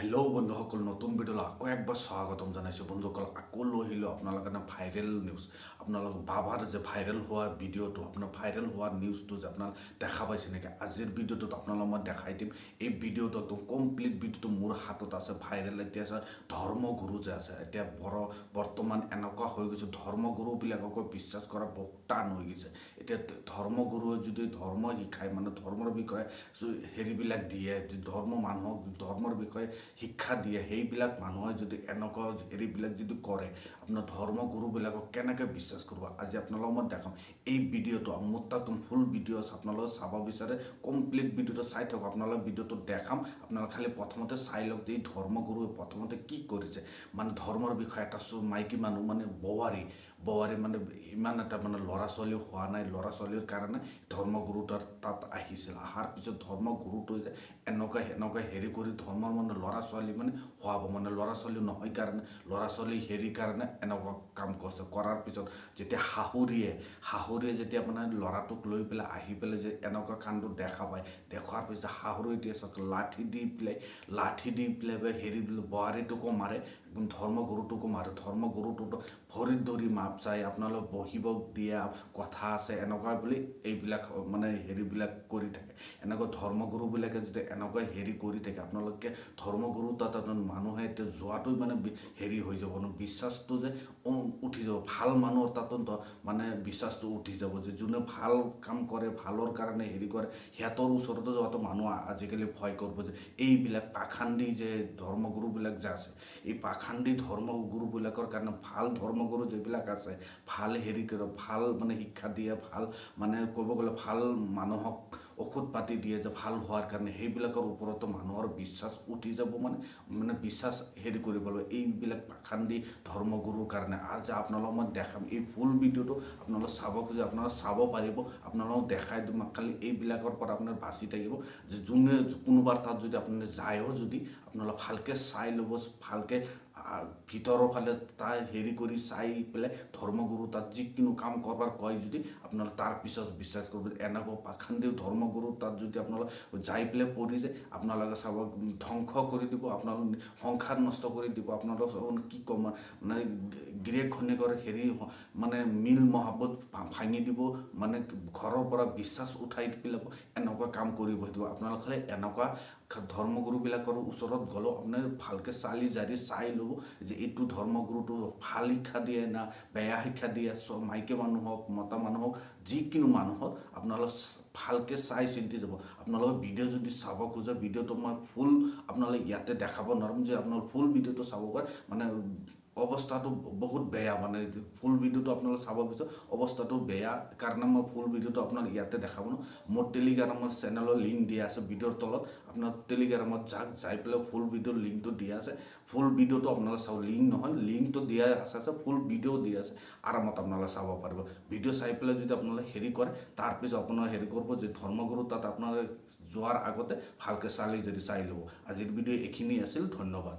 Hello' বন্ধুসকল, নতুন ভিডিঅ'লৈ আকৌ একবাৰ স্বাগতম জনাইছোঁ। বন্ধুসকল, আকৌ লৈ আহিলোঁ আপোনালোকৰ কাৰণে ভাইৰেল নিউজ। আপোনালোক বাবাৰ যে ভাইৰেল হোৱা ভিডিঅ'টো, আপোনাৰ ভাইৰেল হোৱা নিউজটো যে আপোনালোক দেখা পাইছে নেকি? আজিৰ ভিডিঅ'টোত আপোনালোকক মই দেখাই দিম। এই ভিডিঅ'টো একদম কমপ্লিট ভিডিঅ'টো মোৰ হাতত আছে। ভাইৰেল এতিয়া আছে ধৰ্মগুৰু যে আছে, এতিয়া বৰ্তমান এনেকুৱা হৈ গৈছে, ধৰ্মগুৰুবিলাককো বিশ্বাস কৰা বহুত টান হৈ গৈছে। এতিয়া ধৰ্মগুৰুৱে যদি ধৰ্ম শিকায়, মানে ধৰ্মৰ বিষয়ে হেৰিবিলাক দিয়ে, মানুহক ধৰ্মৰ বিষয়ে শিক্ষা দিয়ে, সেইবিলাক মানুহে যদি এনেকুৱা হেৰিবিলাক যদি কৰে, আপোনাৰ ধৰ্মগুৰুবিলাকক কেনেকৈ বিশ্বাস কৰিব? আজি আপোনালোকক মই দেখাম এই ভিডিঅ'টো। মোৰ তাত ফুল ভিডিঅ' আছে, আপোনালোকে চাব বিচাৰে কমপ্লিট ভিডিঅ'টো চাই থাকক। আপোনালোকে ভিডিঅ'টো দেখাম, আপোনালোকে খালি প্ৰথমতে চাই লওক যে এই ধৰ্মগুৰুৱে প্ৰথমতে কি কৰিছে। মানে ধৰ্মৰ বিষয়ে এটা মাইকী মানুহ, মানে বোৱাৰী মানে ইমান এটা মানে ল'ৰা ছোৱালী হোৱা নাই, ল'ৰা ছোৱালীৰ কাৰণে ধৰ্মগুৰু তাত আহিছিল। অহাৰ পিছত ধৰ্মগুৰুটোৱে যে এনেকুৱা হেৰি কৰি ধৰ্মৰ মানে ল'ৰা ছোৱালী মানে হোৱাব, মানে ল'ৰা ছোৱালী নহয় কাৰণে, ল'ৰা ছোৱালী হেৰিৰ কাৰণে এনেকুৱা কাম কৰিছে। কৰাৰ পিছত যেতিয়া শাহুৰিয়ে যেতিয়া মানে ল'ৰাটোক লৈ পেলাই আহি পেলাই যে এনেকুৱা কামটো দেখা পায়, দেখুৱাৰ পিছত শাহুৰিয়ে দিয়ে চাওক লাঠি দি পেলাই হেৰি বোৱাৰীটোকো মাৰে, ধৰ্মগুৰুটোকো মাৰে। ধৰ্মগুৰুটোতো ভৰিত ধৰি মাপ চাই, আপোনালোক বহিব দিয়া কথা আছে, এনেকুৱা বুলি এইবিলাক মানে হেৰিবিলাক কৰি থাকে। এনেকুৱা ধৰ্মগুৰুবিলাকে যদি এনেকুৱা হেৰি কৰি থাকে, আপোনালোকে ধৰ্মগুৰু তাত মানুহে এতিয়া যোৱাটো মানে হেৰি হৈ যাব ন, বিশ্বাসটো যে উঠি যাব। ভাল মানুহৰ তাতো মানে বিশ্বাসটো উঠি যাব, যে যোনে ভাল কাম কৰে, ভালৰ কাৰণে হেৰি কৰে, সিহঁতৰ ওচৰতো যোৱাটো মানুহ আজিকালি ভয় কৰিব। যে এইবিলাক পাখান্দি যে ধৰ্মগুৰুবিলাক যে আছে, এই পাখান্দি ধৰ্মগুৰুবিলাকৰ কাৰণে ভাল ধৰ্মগুৰু যিবিলাক আছে, ভাল হেৰি কৰে, ভাল মানে শিক্ষা দিয়ে, ভাল মানে ক'ব গ'লে ভাল মানুহক ঔষধ পাতি দিয়ে যে ভাল হোৱাৰ কাৰণে, সেইবিলাকৰ ওপৰতো মানুহৰ বিশ্বাস উঠি যাব। মানে বিশ্বাস হেৰি কৰিব লাগিব এইবিলাক পাখান্দি ধৰ্মগুৰুৰ কাৰণে। আৰু যে আপোনালোকক মই দেখাম এই ফুল ভিডিঅ'টো, আপোনালোকে চাব খোজে আপোনালোকে চাব পাৰিব, আপোনালোকক দেখাই দিম। খালি এইবিলাকৰ পৰা আপোনাৰ বাচি থাকিব। যে যোনে কোনোবাৰ তাত যদি আপুনি যায়ও, যদি আপোনালোকে ভালকৈ চাই ল'ব, ভালকৈ ভিতৰৰ ফালে তাই হেৰি কৰি চাই পেলাই ধৰ্মগুৰু তাত যিকোনো কাম কৰবাৰ কয়, যদি আপোনালোকে তাৰ পিছত বিশ্বাস কৰিব। এনেকুৱা পাখান্দি ধৰ্মগুৰু তাত যদি আপোনালোকে যাই পেলাই পৰি যায়, আপোনালোকে চাব ধ্বংস কৰি দিব, আপোনালোক সংসাৰ নষ্ট কৰি দিব। আপোনালোক কি ক'ম, মানে গিৰিয়েক ঘৈণীয়েকৰ হেৰি মানে মিল মহাবত ভাঙি দিব, মানে ঘৰৰ পৰা বিশ্বাস উঠাই পেলাব, এনেকুৱা কাম কৰিব দিব। আপোনালোকে খালি এনেকুৱা ধৰ্মগুৰুবিলাকৰ ওচৰত গ'লেও আপোনাৰ ভালকৈ জাৰি চাই ল'ব, যে এইটো ধৰ্মগুৰুটো ভাল শিক্ষা দিয়ে না বেয়া শিক্ষা দিয়ে। মাইকী মানুহ হওক, মতা মানুহ হওক, যিকোনো মানুহক আপোনালোক ভালকৈ চাই চিন্তি যাব। আপোনালোকে ভিডিঅ' যদি চাব খোজে, ভিডিঅ'টো মই ফুল আপোনালোকে ইয়াতে দেখাব নোৱাৰিম, যে আপোনালোকে ফুল ভিডিঅ'টো চাব পাৰে। মানে অৱস্থাটো বহুত বেয়া, মানে ফুল ভিডিঅ'টো আপোনালোকে চাব বিচাৰে, অৱস্থাটো বেয়া কাৰণে মই ফুল ভিডিঅ'টো আপোনাক ইয়াতে দেখাব নোৱাৰোঁ। মোৰ টেলিগ্ৰামৰ চেনেলৰ লিংক দিয়া আছে ভিডিঅ'ৰ তলত, আপোনাৰ টেলিগ্ৰামত যাই পেলাই ফুল ভিডিঅ'ৰ লিংকটো দিয়া আছে। ফুল ভিডিঅ'টো আপোনালোকে চাব, লিংক নহয়, লিংকটো দিয়া আছে, ফুল ভিডিঅ' দিয়া আছে, আৰামত আপোনালোকে চাব পাৰিব। ভিডিঅ' চাই পেলাই যদি আপোনালোকে হেৰি কৰে, তাৰপিছত আপোনালোকে হেৰি কৰিব, যে ধৰ্মগুৰু তাত আপোনালোকে যোৱাৰ আগতে ভালকৈ চাই ল'ব। আজিৰ ভিডিঅ' এইখিনি আছিল, ধন্যবাদ।